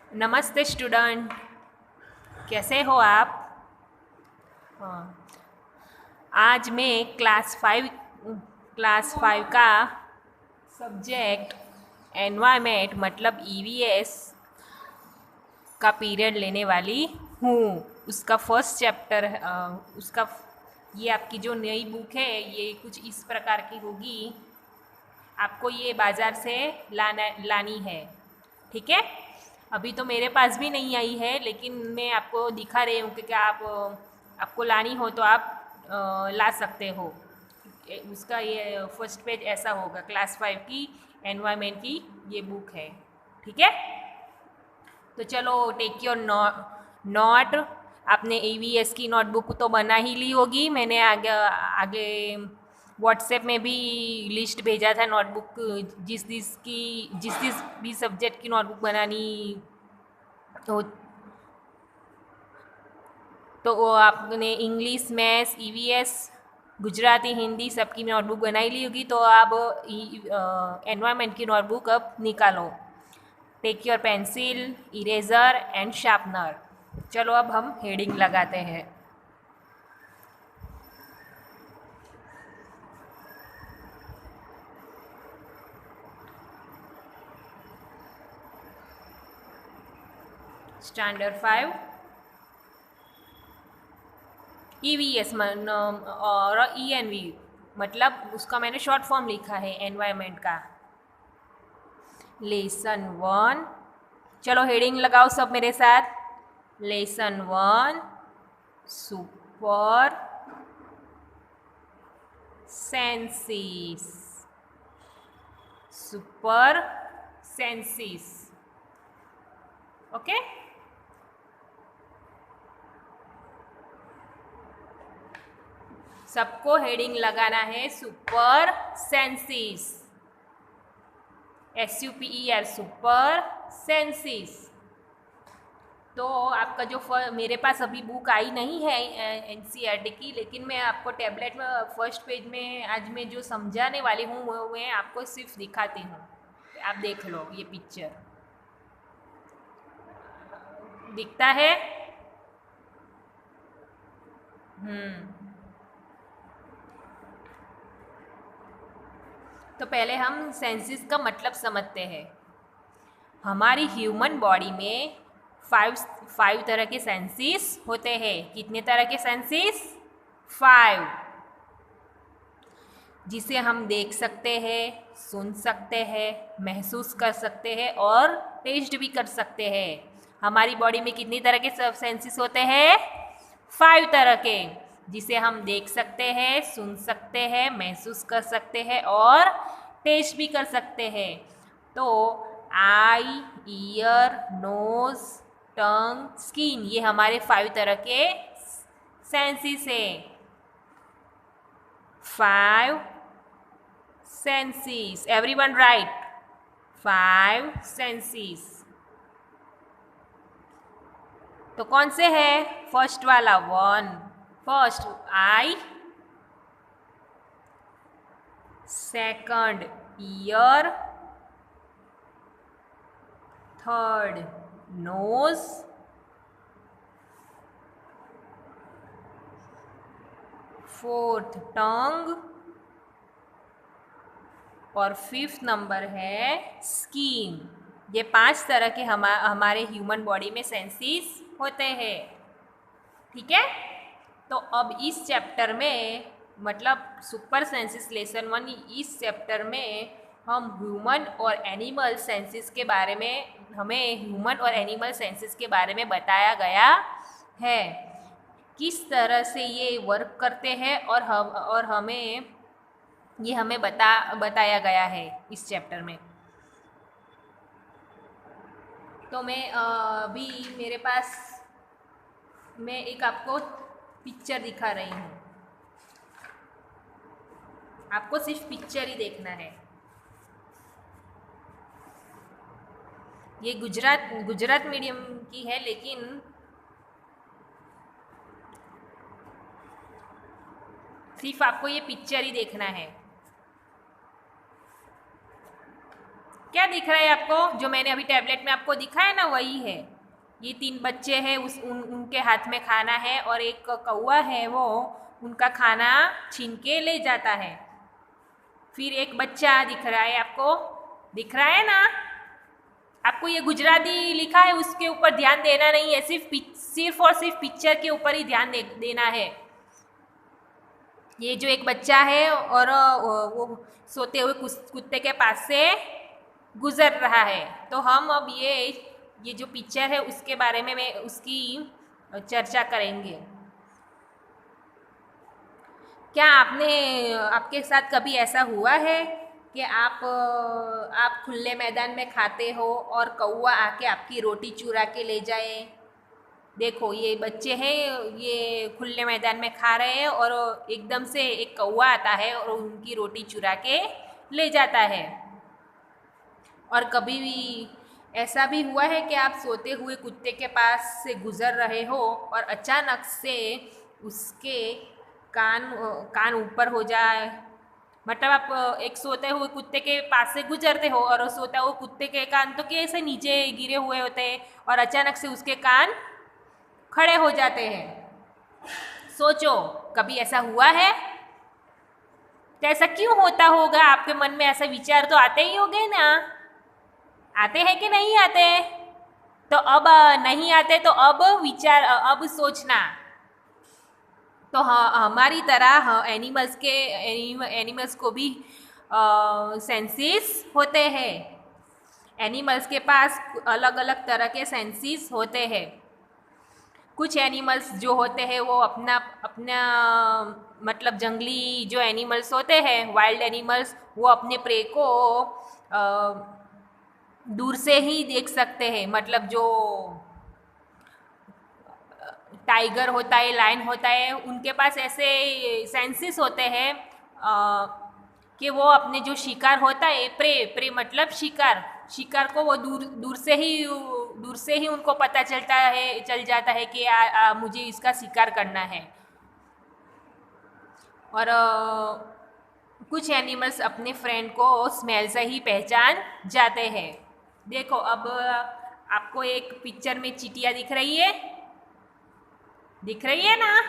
नमस्ते स्टूडेंट, कैसे हो आप? हाँ, आज मैं क्लास फाइव का सब्जेक्ट एनवायरमेंट मतलब ईवीएस का पीरियड लेने वाली हूँ। उसका फर्स्ट चैप्टर उसका ये आपकी जो नई बुक है ये कुछ इस प्रकार की होगी। आपको ये बाज़ार से लानी है, ठीक है? अभी तो मेरे पास भी नहीं आई है, लेकिन मैं आपको दिखा रही हूँ कि क्या आपको लानी हो तो आप ला सकते हो। उसका ये फर्स्ट पेज ऐसा होगा। क्लास 5 की एनवायरमेंट की ये बुक है, ठीक है? तो चलो, टेक योर नोट। आपने ईवीएस की नोटबुक तो बना ही ली होगी। मैंने आगे आगे व्हाट्सएप में भी लिस्ट भेजा था नोटबुक, जिस भी सब्जेक्ट की नोटबुक बनानी हो। तो वो आपने English, maths, EVS, Gujarati, Hindi सबकी नोटबुक बनाई ली होगी। तो आप एनवायरमेंट की नोटबुक अब निकालो। Take your pencil, eraser and sharpener. चलो अब हम हेडिंग लगाते हैं। स्टैंडर्ड 5 ईवीएस और ईएनवी, मतलब उसका मैंने शॉर्ट फॉर्म लिखा है एनवायरमेंट का। लेसन 1। चलो हेडिंग लगाओ सब मेरे साथ। Lesson 1, super senses. Super senses, okay? सबको हेडिंग लगाना है super senses, SUPER, super senses. तो आपका जो मेरे पास अभी बुक आई नहीं है एनसीईआरटी की, लेकिन मैं आपको टैबलेट में फर्स्ट पेज में आज मैं जो समझाने वाली हूँ वो मैं आपको सिर्फ दिखाती हूँ। आप देख लो, ये पिक्चर दिखता है। तो पहले हम सेंसिस का मतलब समझते हैं। हमारी ह्यूमन बॉडी में फाइव फाइव तरह के सेंसिस होते हैं। कितने तरह के सेंसिस? 5। जिसे हम देख सकते हैं, सुन सकते हैं, महसूस कर सकते हैं और टेस्ट भी कर सकते हैं। हमारी बॉडी में कितनी तरह के सेंसिस होते हैं? 5 तरह के, जिसे हम देख सकते हैं, सुन सकते हैं, महसूस कर सकते हैं और टेस्ट भी कर सकते हैं। तो आई, ईयर, नोज, टंग, स्किन, ये हमारे 5 तरह के सेंसिस है। 5 senses. Everyone write 5 senses. तो कौन से है? फर्स्ट वाला 1, first eye, second ear, third nose, fourth tongue और फिफ्थ नंबर है स्किन। ये 5 तरह के हमारे ह्यूमन बॉडी में सेंसिस होते हैं, ठीक है? तो अब इस चैप्टर में, मतलब सुपर सेंसिस लेसन 1, इस चैप्टर में हम ह्यूमन और एनिमल सेंसिस के बारे में, हमें ह्यूमन और एनिमल सेंसिस के बारे में बताया गया है। किस तरह से ये वर्क करते हैं और हमें ये हमें बताया गया है इस चैप्टर में। तो मैं अभी मेरे पास, मैं एक आपको पिक्चर दिखा रही हूँ। आपको सिर्फ पिक्चर ही देखना है। ये गुजरात मीडियम की है, लेकिन सिर्फ आपको ये पिक्चर ही देखना है, क्या दिख रहा है आपको? जो मैंने अभी टैबलेट में आपको दिखाया ना वही है। ये 3 बच्चे हैं, उनके हाथ में खाना है और एक कौवा है, वो उनका खाना छीन के ले जाता है। फिर एक बच्चा दिख रहा है आपको, दिख रहा है ना? आपको ये गुजराती लिखा है उसके ऊपर ध्यान देना नहीं है, सिर्फ और सिर्फ पिक्चर के ऊपर ही ध्यान देना है। ये जो एक बच्चा है और वो सोते हुए कुत्ते के पास से गुजर रहा है। तो हम अब ये जो पिक्चर है उसके बारे में मैं उसकी चर्चा करेंगे। क्या आपके साथ कभी ऐसा हुआ है कि आप खुले मैदान में खाते हो और कौवा आके आपकी रोटी चुरा के ले जाए? देखो ये बच्चे हैं, ये खुले मैदान में खा रहे हैं और एकदम से एक कौवा आता है और उनकी रोटी चुरा के ले जाता है। और कभी भी ऐसा भी हुआ है कि आप सोते हुए कुत्ते के पास से गुजर रहे हो और अचानक से उसके कान ऊपर हो जाए, मतलब आप एक सोते हुए कुत्ते के पास से गुजरते हो और सोता हुआ कुत्ते के कान तो कैसे नीचे गिरे हुए होते हैं और अचानक से उसके कान खड़े हो जाते हैं। सोचो कभी ऐसा हुआ है? तो ऐसा क्यों होता होगा? आपके मन में ऐसा विचार तो आते ही होंगे ना? आते हैं कि नहीं आते? तो अब नहीं आते तो अब विचार, अब सोचना। तो हाँ, हमारी तरह एनिमल्स को भी सेंसेस होते हैं। एनिमल्स के पास अलग अलग तरह के सेंसेस होते हैं। कुछ एनिमल्स जो होते हैं वो अपना अपना मतलब जंगली जो एनिमल्स होते हैं, वाइल्ड एनिमल्स, वो अपने प्रे को दूर से ही देख सकते हैं। मतलब जो टाइगर होता है, लायन होता है, उनके पास ऐसे सेंसेस होते हैं कि वो अपने जो शिकार होता है, प्रे मतलब शिकार को वो दूर से ही उनको पता चल जाता है कि मुझे इसका शिकार करना है। और कुछ एनिमल्स अपने फ्रेंड को स्मेल से ही पहचान जाते हैं। देखो अब आपको एक पिक्चर में चींटियाँ दिख रही है ना?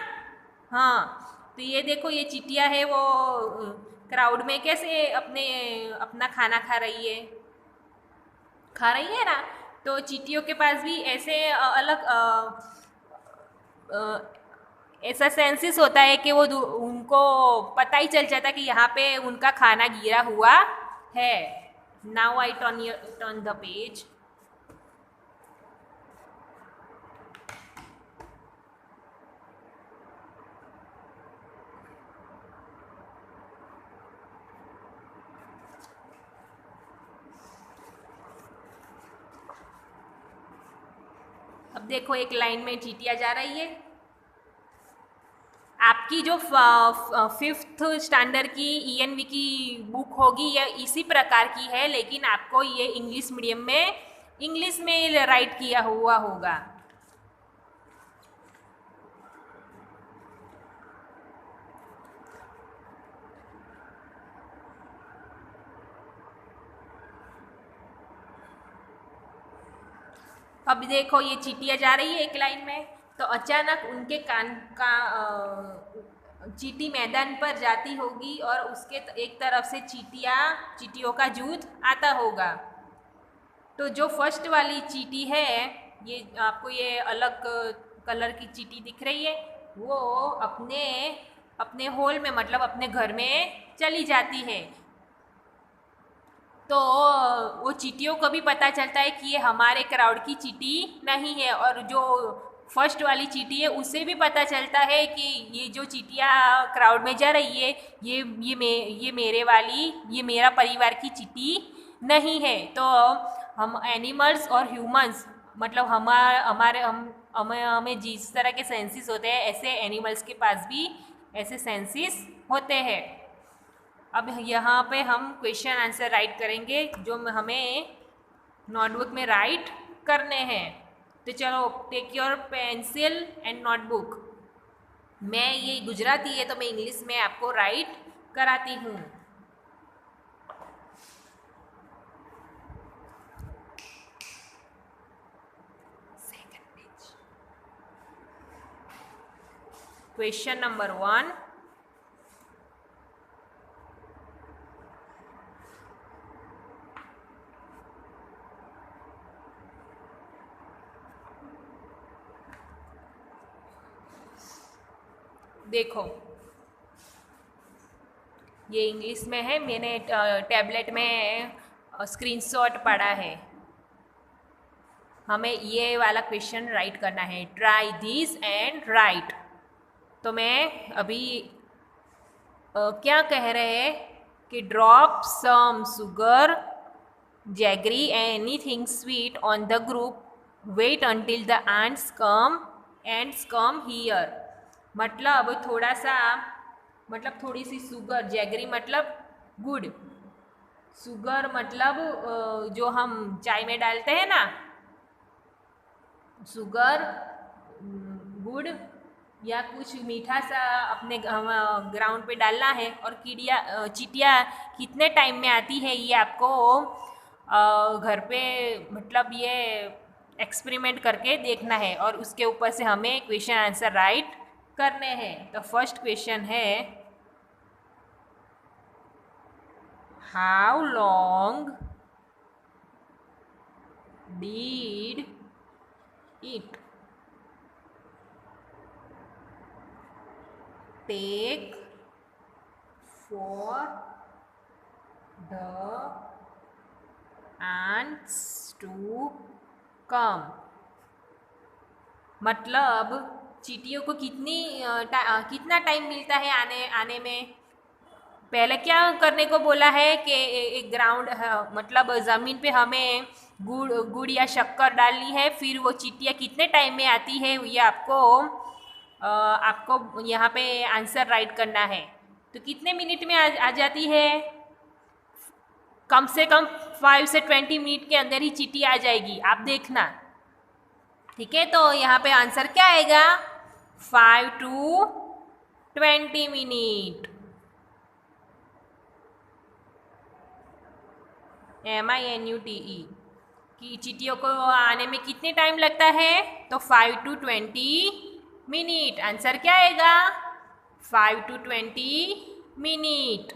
हाँ, तो ये देखो ये चींटियाँ है, वो क्राउड में कैसे अपना खाना खा रही है ना? तो चींटियों के पास भी ऐसे अलग ऐसा सेंसेस होता है कि वो उनको पता ही चल जाता कि यहाँ पे उनका खाना गिरा हुआ है। Now I turn the page. अब देखो एक लाइन में चींटियाँ जा रही है। आपकी जो 5th स्टैंडर्ड की ENV की बुक होगी यह इसी प्रकार की है, लेकिन आपको ये इंग्लिश मीडियम में इंग्लिश में राइट किया हुआ होगा। अब देखो ये चींटियाँ जा रही है एक लाइन में, तो अचानक उनके कान का चींटी मैदान पर जाती होगी और उसके एक तरफ से चींटियों का झुंड आता होगा। तो जो फर्स्ट वाली चींटी है, ये आपको ये अलग कलर की चींटी दिख रही है, वो अपने होल में मतलब अपने घर में चली जाती है। तो वो चींटियों को भी पता चलता है कि ये हमारे क्राउड की चींटी नहीं है, और जो फर्स्ट वाली चींटी है उसे भी पता चलता है कि ये जो चींटियाँ क्राउड में जा रही है ये मेरा परिवार की चींटी नहीं है। तो हम एनिमल्स और ह्यूमंस मतलब हमें जिस तरह के सेंसेस होते हैं, ऐसे एनिमल्स के पास भी ऐसे सेंसेस होते हैं। अब यहाँ पे हम क्वेश्चन आंसर राइट करेंगे जो हमें नोटबुक में राइट करने हैं। तो चलो take your pencil and notebook. मैं ये गुजराती है तो मैं इंग्लिश में आपको राइट कराती हूँ। क्वेश्चन नंबर 1, देखो ये इंग्लिश में है, मैंने टैबलेट में स्क्रीनशॉट पढ़ा है। हमें ये वाला क्वेश्चन राइट करना है, ट्राई दिस एंड राइट। तो मैं अभी क्या कह रहे हैं कि drop some sugar, jaggery, anything sweet on the ground, wait until the ants come here. मतलब थोड़ा सा, मतलब थोड़ी सी शुगर, जैगरी मतलब गुड़, शुगर मतलब जो हम चाय में डालते हैं ना, शुगर, गुड़ या कुछ मीठा सा अपने ग्राउंड पे डालना है। और चींटियाँ कितने टाइम में आती है ये आपको घर पे मतलब ये एक्सपेरिमेंट करके देखना है, और उसके ऊपर से हमें क्वेश्चन आंसर राइट करने हैं। तो फर्स्ट क्वेश्चन है, how long did it take for the ants to come। मतलब चींटियों को कितना टाइम मिलता है आने में। पहले क्या करने को बोला है कि एक ग्राउंड मतलब ज़मीन पे हमें गुड़ या शक्कर डालनी है, फिर वो चींटियाँ कितने टाइम में आती है ये आपको यहाँ पे आंसर राइट करना है। तो कितने मिनट में आ जाती है, कम से कम 5 से 20 मिनट के अंदर ही चींटी आ जाएगी, आप देखना। ठीक है, तो यहाँ पे आंसर क्या आएगा, 5 to 20 मिनट। MINUTE कि चींटियों को आने में कितने टाइम लगता है, तो 5 to 20 मिनट। आंसर क्या आएगा, 5 to 20 minute.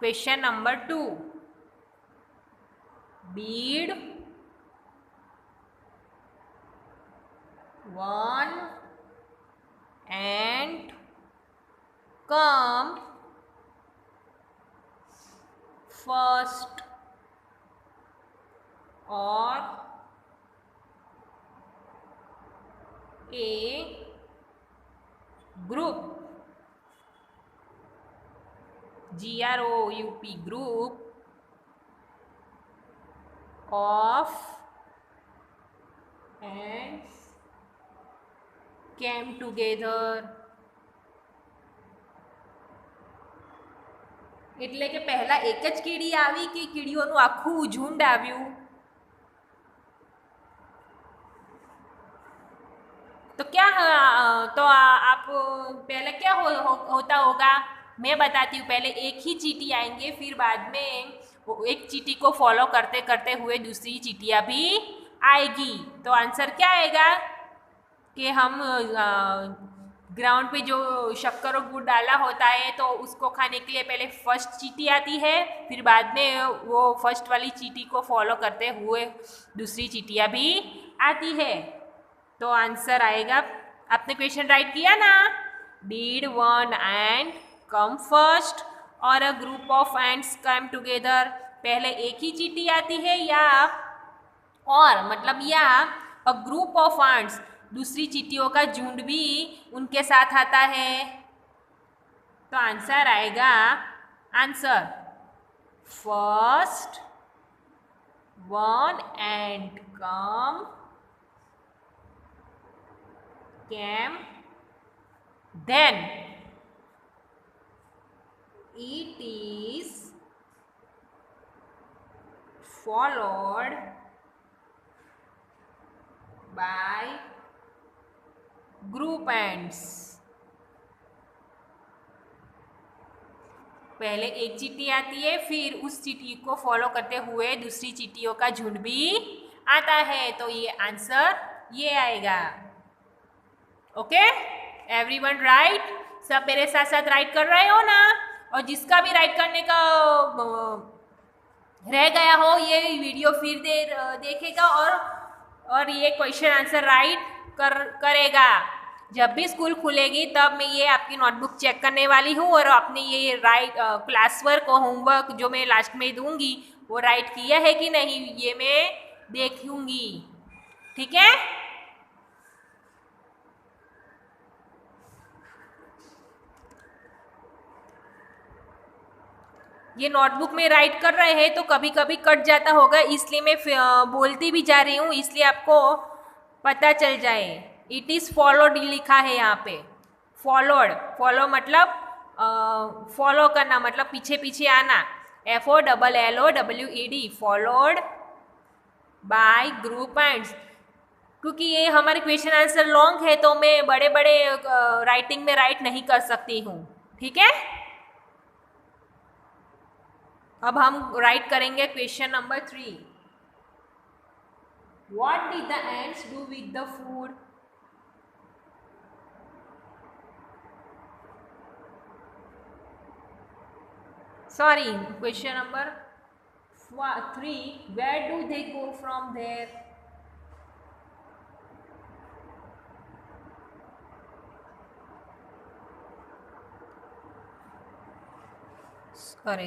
Question number 2, did one ant come first or a group, GROUP, group of ants came together। એટલે કે પહેલા એક જ કીડી આવી કે કીડીઓનું આખું ઝુંડ આવ્યું? तो क्या तो आप पहले क्या होता होगा, मैं बताती हूँ। पहले एक ही चींटी आएंगे, फिर बाद में एक चींटी को फॉलो करते करते हुए दूसरी चींटियाँ भी आएगी। तो आंसर क्या आएगा कि हम ग्राउंड पे जो शक्कर और गुड़ डाला होता है तो उसको खाने के लिए पहले फर्स्ट चींटी आती है, फिर बाद में वो फर्स्ट वाली चींटी को फॉलो करते हुए दूसरी चींटियाँ भी आती है। तो आंसर आएगा, आपने क्वेश्चन राइट किया ना, did one ant come first और a group of ants come together. पहले एक ही चींटी आती है या अ ग्रुप ऑफ एंट्स, दूसरी चींटियों का झुंड भी उनके साथ आता है। तो आंसर आएगा, answer first one ant came, then it is followed by group ants। पहले एक चींटी आती है, फिर उस चींटी को फॉलो करते हुए दूसरी चींटियों का झुंड भी आता है। तो ये आंसर ये आएगा। Okay, everyone right? सब मेरे साथ साथ राइट कर रहे हो ना? और जिसका भी राइट करने का रह गया हो ये वीडियो फिर देखेगा और ये क्वेश्चन आंसर राइट करेगा। जब भी स्कूल खुलेगी तब मैं ये आपकी नोटबुक चेक करने वाली हूँ और अपने ये राइट क्लास वर्क और होमवर्क जो मैं लास्ट में दूंगी वो राइट किया है कि नहीं ये मैं देखूंगी। ठीक है? ये नोटबुक में राइट कर रहे हैं तो कभी कभी कट जाता होगा, इसलिए मैं बोलती भी जा रही हूँ, इसलिए आपको पता चल जाए। इट इज़ फॉलोड लिखा है यहाँ पे। फॉलोड, फॉलो मतलब फॉलो करना, मतलब पीछे पीछे आना। FOLLOWED, followed by group points. क्योंकि ये हमारे क्वेश्चन आंसर लॉन्ग है तो मैं बड़े बड़े राइटिंग में राइट नहीं कर सकती हूँ। ठीक है? अब हम राइट करेंगे question number 3। What did the ants do with the food? Sorry, question number 3. Where do they go from there?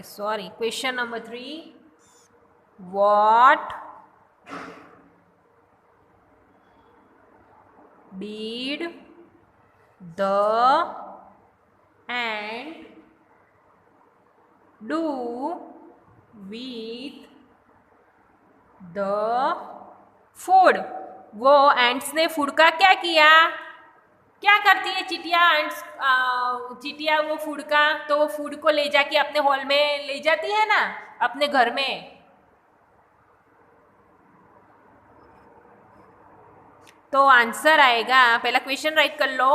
Sorry. Question number 3. What did the ant do with the food? वो ants ने food का क्या किया? क्या करती है चिटिया? Ants चिटिया वो food का, तो वो फूड को ले जाके अपने हॉल में ले जाती है ना, अपने घर में। तो आंसर आएगा, पहला क्वेश्चन राइट कर लो।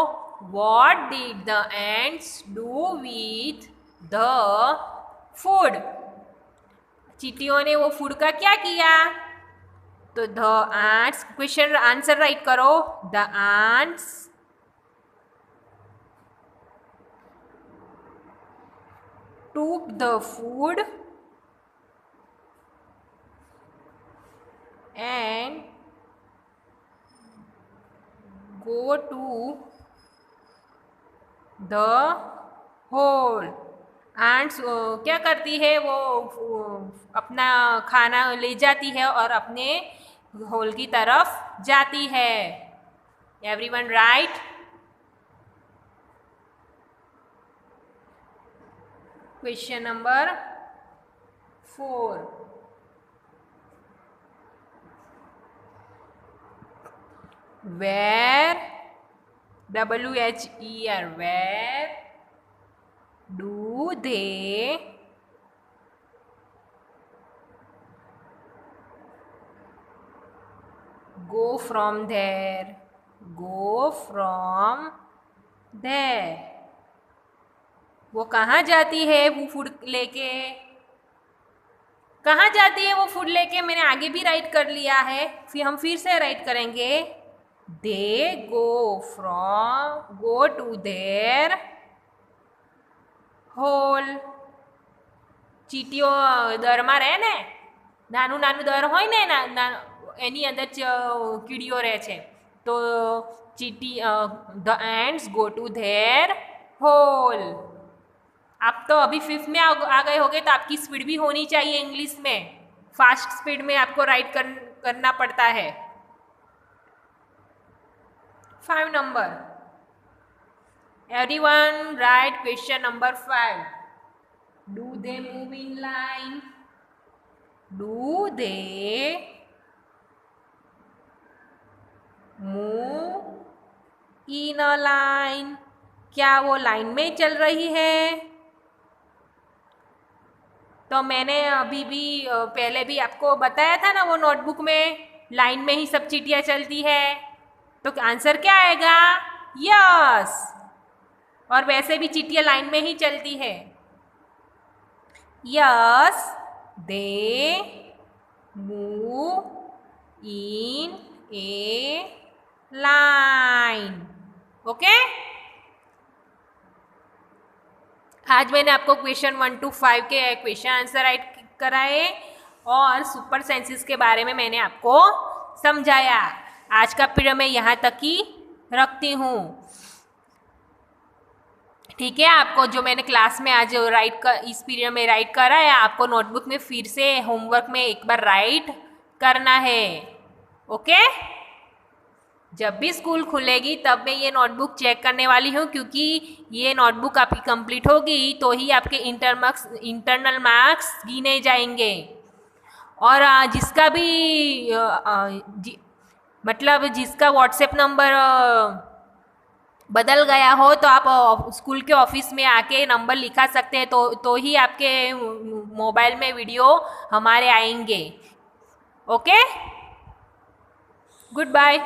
What did the ants do with the food? चींटियों ने वो फूड का क्या किया? तो the ants, question answer write करो। The ants took the food and go to the hole. Ants क्या करती है? वो अपना खाना ले जाती है और अपने होल की तरफ जाती है। Everyone right? Question number 4. Where, WHERE, where do they go from there? Go from there. वो कहाँ जाती है वो फूड लेके? कहाँ जाती है वो फूड लेके? मैंने आगे भी राइट कर लिया है, हम फिर से राइट करेंगे। They go to their hole. ચીટીઓ દરમાં રહે ને, નાનું નાનું દર હોય ને એની અંદર કીડીઓ રહે છે, તો ચીટી the ants go to their hole. आप तो अभी 5th में आ गए होगे तो आपकी स्पीड भी होनी चाहिए इंग्लिश में। फास्ट स्पीड में आपको राइट करना पड़ता है। 5 number. Everyone write question number 5. Do they move in line? Do they move in a line? क्या वो लाइन में चल रही है? तो मैंने अभी भी पहले भी आपको बताया था ना, वो नोटबुक में लाइन में ही सब चीटियाँ चलती है। तो आंसर क्या आएगा? यस। और वैसे भी चीटियाँ लाइन में ही चलती है। Yes, they move in A line. Okay? आज मैंने आपको क्वेश्चन 1 to 5 के क्वेश्चन आंसर राइट कराए और सुपर सेंसेस के बारे में मैंने आपको समझाया। आज का पीरियड मैं यहाँ तक ही रखती हूँ। ठीक है, आपको जो मैंने क्लास में आज इस पीरियड में राइट करा है, आपको नोटबुक में फिर से होमवर्क में एक बार राइट करना है। ओके, जब भी स्कूल खुलेगी तब मैं ये नोटबुक चेक करने वाली हूँ, क्योंकि ये नोटबुक आपकी कंप्लीट होगी तो ही आपके इंटरनल मार्क्स गिने जाएंगे। और जिसका भी मतलब जिसका व्हाट्सएप नंबर बदल गया हो तो आप स्कूल के ऑफिस में आके नंबर लिखा सकते हैं, तो ही आपके मोबाइल में वीडियो हमारे आएंगे। Okay, good bye.